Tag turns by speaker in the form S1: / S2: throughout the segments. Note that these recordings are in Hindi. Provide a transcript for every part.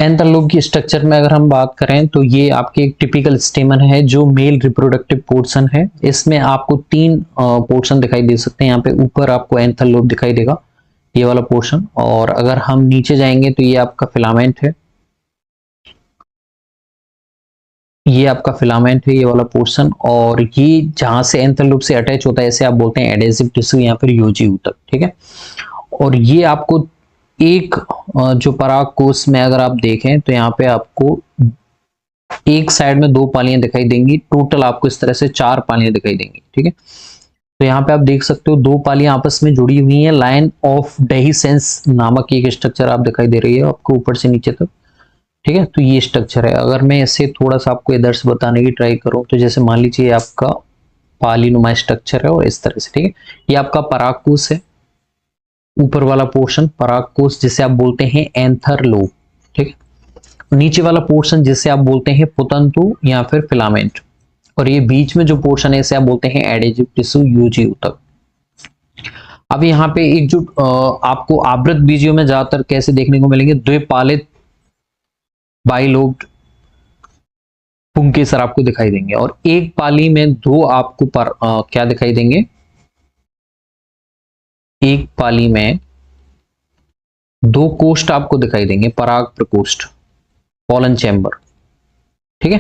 S1: एंथर लोब की स्ट्रक्चर में अगर हम बात करें तो ये आपके एक टिपिकल स्टेमन है जो मेल रिप्रोडक्टिव पोर्शन है। इसमें आपको तीन पोर्शन दिखाई दे सकते हैं। यहाँ पे ऊपर आपको एंथर लोब दिखाई देगा, ये वाला पोर्शन, और अगर हम नीचे जाएंगे तो ये आपका फिलामेंट है, ये आपका फिलामेंट है, ये वाला पोर्शन, और ये जहां से एंथर लोब से अटैच होता है इसे आप बोलते हैं एडेसिव टिश्यू या फिर यूजी ऊतक। ठीक है, और ये आपको एक जो पराग कोश में अगर आप देखें तो यहाँ पे आपको एक साइड में दो पालियां दिखाई देंगी, टोटल आपको इस तरह से चार पालियां दिखाई देंगी। ठीक है, तो यहाँ पे आप देख सकते हो दो पालियां आपस में जुड़ी हुई हैं। लाइन ऑफ डेहिसेंस नामक एक स्ट्रक्चर आप दिखाई दे रही है आपको ऊपर से नीचे तक। ठीक है, तो ये स्ट्रक्चर है। अगर मैं इसे थोड़ा सा आपको इधर से बताने की ट्राई करूं तो जैसे मान लीजिए आपका पालीनुमा स्ट्रक्चर है और इस तरह से। ठीक है, ये आपका परागकोश है, ऊपर वाला पोर्शन परागकोश जिसे आप बोलते हैं एंथर लोब। ठीक है, नीचे वाला पोर्शन जिसे आप बोलते हैं पुतंतु या फिर फिलामेंट, और ये बीच में जो पोर्शन है इसे आप बोलते हैं एडेजिव टिश्यू यूजी ऊतक। अब यहाँ पे एक जो आपको आवृत बीजियों में ज्यादातर कैसे देखने को मिलेंगे, द्विपालित बाइलोब्ड पुंकेसर आपको दिखाई देंगे, और एक पाली में दो आपको क्या दिखाई देंगे, एक पाली में दो कोष्ठ आपको दिखाई देंगे, पराग प्रकोष्ठ, पॉलन चैम्बर। ठीक है,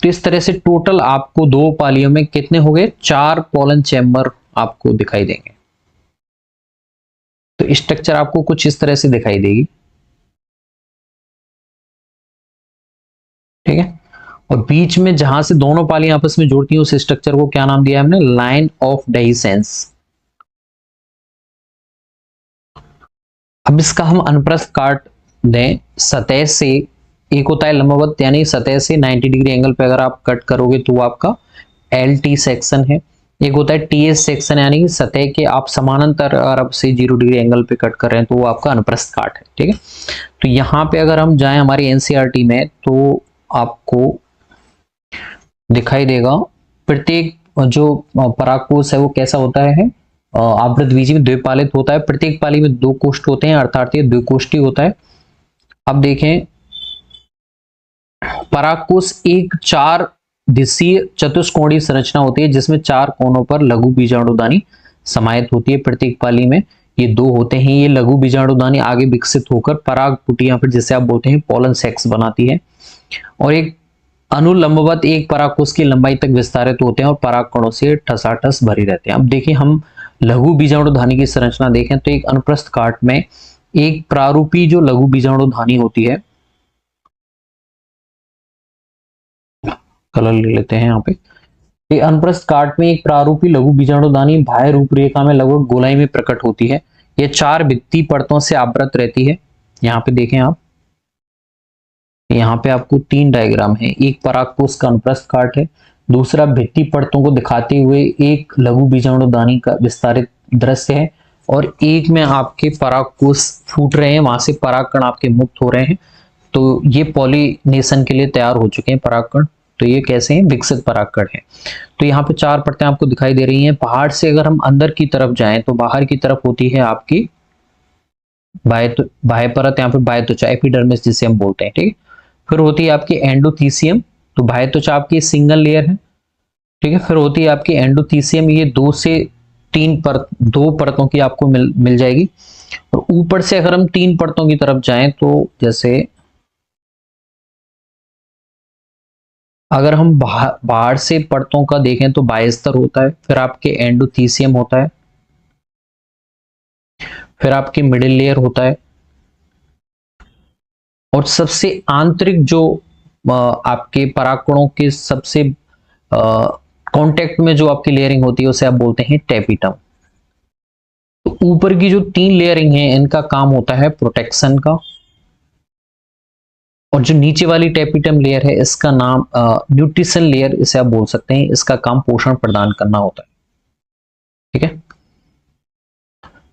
S1: तो इस तरह से टोटल आपको दो पालियों में कितने हो गए, चार पॉलन चैम्बर आपको दिखाई देंगे। तो स्ट्रक्चर आपको कुछ इस तरह से दिखाई देगी। ठीक है, और बीच में जहां से दोनों पालियां आपस में जुड़ती हैं उस स्ट्रक्चर को क्या नाम दिया हमने, लाइन ऑफ डेहिसेंस। अब इसका हम अनुप्रस्थ काट दें सतह से, एक होता है लंबवत यानी सतह से 90 डिग्री एंगल पे अगर आप कट करोगे तो वो आपका LT सेक्शन है। एक होता है TS सेक्शन यानी कि सतह के आप समानांतर अगर आप से 0 डिग्री एंगल पे कट कर रहे हैं तो वो आपका अनुप्रस्थ काट है। ठीक है, तो यहाँ पे अगर हम जाएं हमारी NCERT में तो आपको दिखाई देगा प्रत्येक जो परागकोश है वो कैसा होता है, आवृत बीजी में द्विपालित होता है। प्रत्येक पाली में दो कोष्ठ होते हैं, अर्थात ये द्विकोष्ठी होता है। अब देखें परागकोश एक चार दिशीय चतुष्कोणीय संरचना होती है जिसमें चार कोनों पर लघु बीजाणुदानी समाहित होती है। प्रत्येक पाली में ये दो होते हैं। ये लघु बीजाणुदानी आगे विकसित होकर पराग पुटी या फिर जिसे आप बोलते हैं पॉलन सेक्स बनाती है, और एक अनुलंबवत एक परागकोश की लंबाई तक विस्तारित होते हैं और परागकणों से ठसाठस भरी रहते हैं। अब देखिए हम लघु बीजाणुधानी की संरचना देखें तो एक अनुप्रस्थ काट में एक प्रारूपी जो लघु बीजाणुधानी होती है, कलर ले लेते हैं यहाँ पे, एक अनुप्रस्थ काट में एक प्रारूपी लघु बीजाणुधानी बाह्य रूपरेखा में लगभग गोलाई में प्रकट होती है। यह चार भित्ति परतों से आवृत रहती है। यहाँ पे देखें आप, यहाँ पे आपको तीन डायग्राम है, एक परागकोश का अनुप्रस्थ काट है, दूसरा भित्ति परतों को दिखाते हुए एक लघु बीजाणुदानी का विस्तारित दृश्य है, और एक में आपके परागकोश फूट रहे हैं, वहां से परागकण आपके मुक्त हो रहे हैं। तो ये पॉलिनेशन के लिए तैयार हो चुके हैं परागकण। तो ये कैसे हैं, विकसित परागकण है। तो यहाँ पे चार परतें आपको दिखाई दे रही हैं। पहाड़ से अगर हम अंदर की तरफ जाएं तो बाहर की तरफ होती है आपकी बाह्य परत या फिर बाह्य त्वचा, एपिडर्मिस जिसे हम बोलते हैं। ठीक है, फिर होती है आपकी एंडोथीसियम, तो बाह्य त्वचा आपकी सिंगल लेयर है। ठीक है, फिर होती है आपकी एंडोथीसियम, ये दो से तीन दो परतों की आपको मिल जाएगी। और ऊपर से अगर हम तीन परतों की तरफ जाएं तो जैसे अगर हम बाहर से परतों का देखें तो बाह्यस्तर होता है, फिर आपके एंडोथीसियम होता है, फिर आपके मिडिल लेयर होता है, और सबसे आंतरिक जो आपके परागकणों के सबसे कांटेक्ट में जो आपकी लेयरिंग होती है उसे आप बोलते हैं टेपिटम। तो ऊपर की जो तीन लेयरिंग है इनका काम होता है प्रोटेक्शन का, और जो नीचे वाली टेपिटम लेयर है इसका नाम न्यूट्रिशन लेयर इसे आप बोल सकते हैं, इसका काम पोषण प्रदान करना होता है। ठीक है,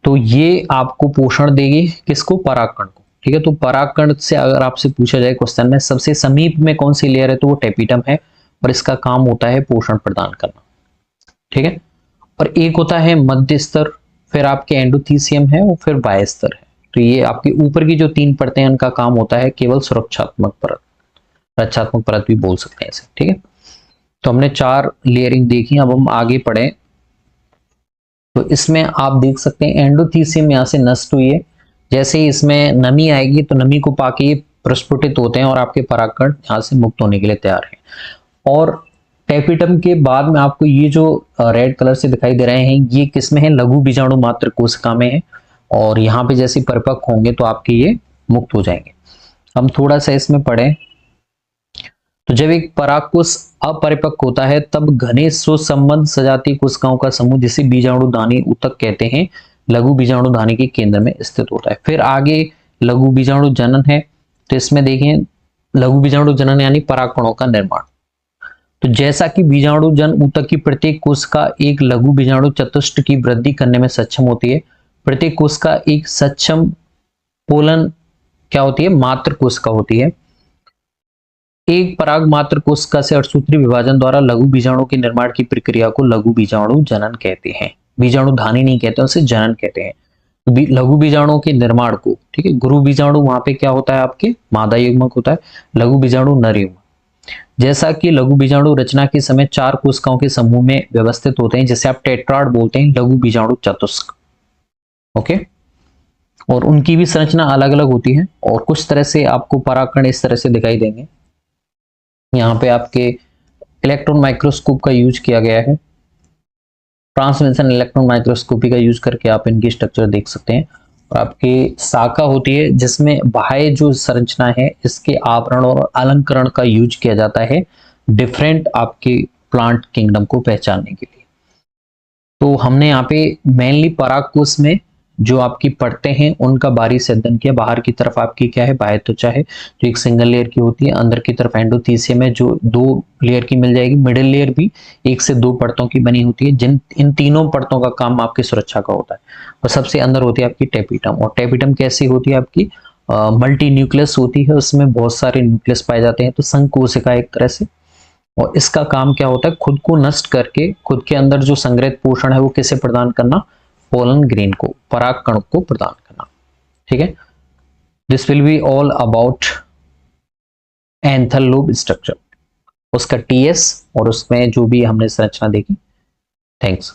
S1: तो ये आपको पोषण देगी किसको, परागकण को। ठीक है, तो परागकण से अगर आपसे पूछा जाए क्वेश्चन में सबसे समीप में कौन सी लेयर है तो वो टेपिटम है, और इसका काम होता है पोषण प्रदान करना। ठीक है, और एक होता है मध्य स्तर, फिर आपके एंडोथीसियम है और फिर बाह्य स्तर है। तो ये आपके ऊपर की जो 3 परतें हैं उनका काम होता है केवल सुरक्षात्मक परत, रक्षात्मक परत भी बोल सकते हैं इसे, ठीक है। तो हमने 4 लेयरिंग देखी, अब हम आगे पढ़े। तो इसमें आप देख सकते हैं एंडोथीसियम यहाँ से नष्ट हुई है, जैसे ही इसमें नमी आएगी तो नमी को पाके ये प्रस्फुटित होते हैं और आपके परागकण यहाँ से मुक्त होने के लिए तैयार हैं। और टेपिटम के बाद में आपको ये जो रेड कलर से दिखाई दे रहे हैं, ये किसमें है, लघु बीजाणु मात्र कोशिका में है। और यहाँ पे जैसे परिपक्व होंगे तो आपके ये मुक्त हो जाएंगे। हम थोड़ा सा इसमें पढ़ें। तो जब एक परागकोश अपरिपक्व होता है तब घने सुसंबद्ध सजातीय कोशिकाओं का समूह, जिसे बीजाणुधानी ऊतक कहते हैं, लघु बीजाणुधानी के केंद्र में स्थित होता है। फिर आगे लघु बीजाणु जनन है। तो इसमें देखें लघु बीजाणु जनन यानी परागकणों का निर्माण। तो जैसा कि बीजाणु जन ऊतक की प्रत्येक कोशिका एक लघु बीजाणु चतुष्ट की वृद्धि करने में सक्षम होती है। प्रत्येक कोशिका एक सक्षम पोलन क्या होती है, मात्र कोशिका होती है। एक पराग मात्र कोशिका से अठसूत्री विभाजन द्वारा लघु बीजाणु के निर्माण की प्रक्रिया को लघु बीजाणु जनन कहते हैं। बीजाणुधानी नहीं कहते, उसे जनन कहते हैं। लघु बीजाणु के निर्माण को, ठीक है। गुरु बीजाणु वहां पे क्या होता है, आपके मादा युग्मक होता है, लघु बीजाणु नर युग्मक। जैसा कि लघु बीजाणु रचना के समय 4 कोशिकाओं के समूह में व्यवस्थित होते हैं, जिसे आप टेट्राड बोलते हैं, लघु बीजाणु चतुष्क, ओके। और उनकी भी संरचना अलग अलग होती है और कुछ तरह से आपको परागकण इस तरह से दिखाई देंगे। यहाँ पे आपके इलेक्ट्रॉन माइक्रोस्कोप का यूज किया गया है, ट्रांसमिशन इलेक्ट्रॉन माइक्रोस्कोपी का यूज करके आप इनकी स्ट्रक्चर देख सकते हैं। और आपकी शाखा होती है जिसमें बाह्य जो संरचना है इसके आवरण और अलंकरण का यूज किया जाता है डिफरेंट आपके प्लांट किंगडम को पहचानने के लिए। तो हमने यहाँ पे मेनली परागकोश में जो आपकी परतें हैं उनका बारीक से अध्ययन किया। बाहर की तरफ आपकी क्या है, बाह्य त्वचा है जो एक सिंगल लेयर की होती है। अंदर की तरफ एंडोथीसियम है जो 2 लेयर की मिल जाएगी। मिडिल लेयर भी 1 से 2 परतों की बनी होती है, जिन इन तीनों परतों का काम आपकी सुरक्षा का होता है। और सबसे अंदर होती है आपकी टेपिटम। और टेपिटम कैसी होती है, आपकी मल्टी न्यूक्लियस होती है, उसमें बहुत सारे न्यूक्लियस पाए जाते हैं। तो संघ कोशिका एक तरह से, और इसका काम क्या होता है, खुद को नष्ट करके खुद के अंदर जो संग्रहित पोषण है वो किसे प्रदान करना, पोलन ग्रेन को, परागकण को प्रदान करना, ठीक है। This will be all about antennal lobe structure, उसका टीएस और उसमें जो भी हमने संरचना देखी। थैंक्स।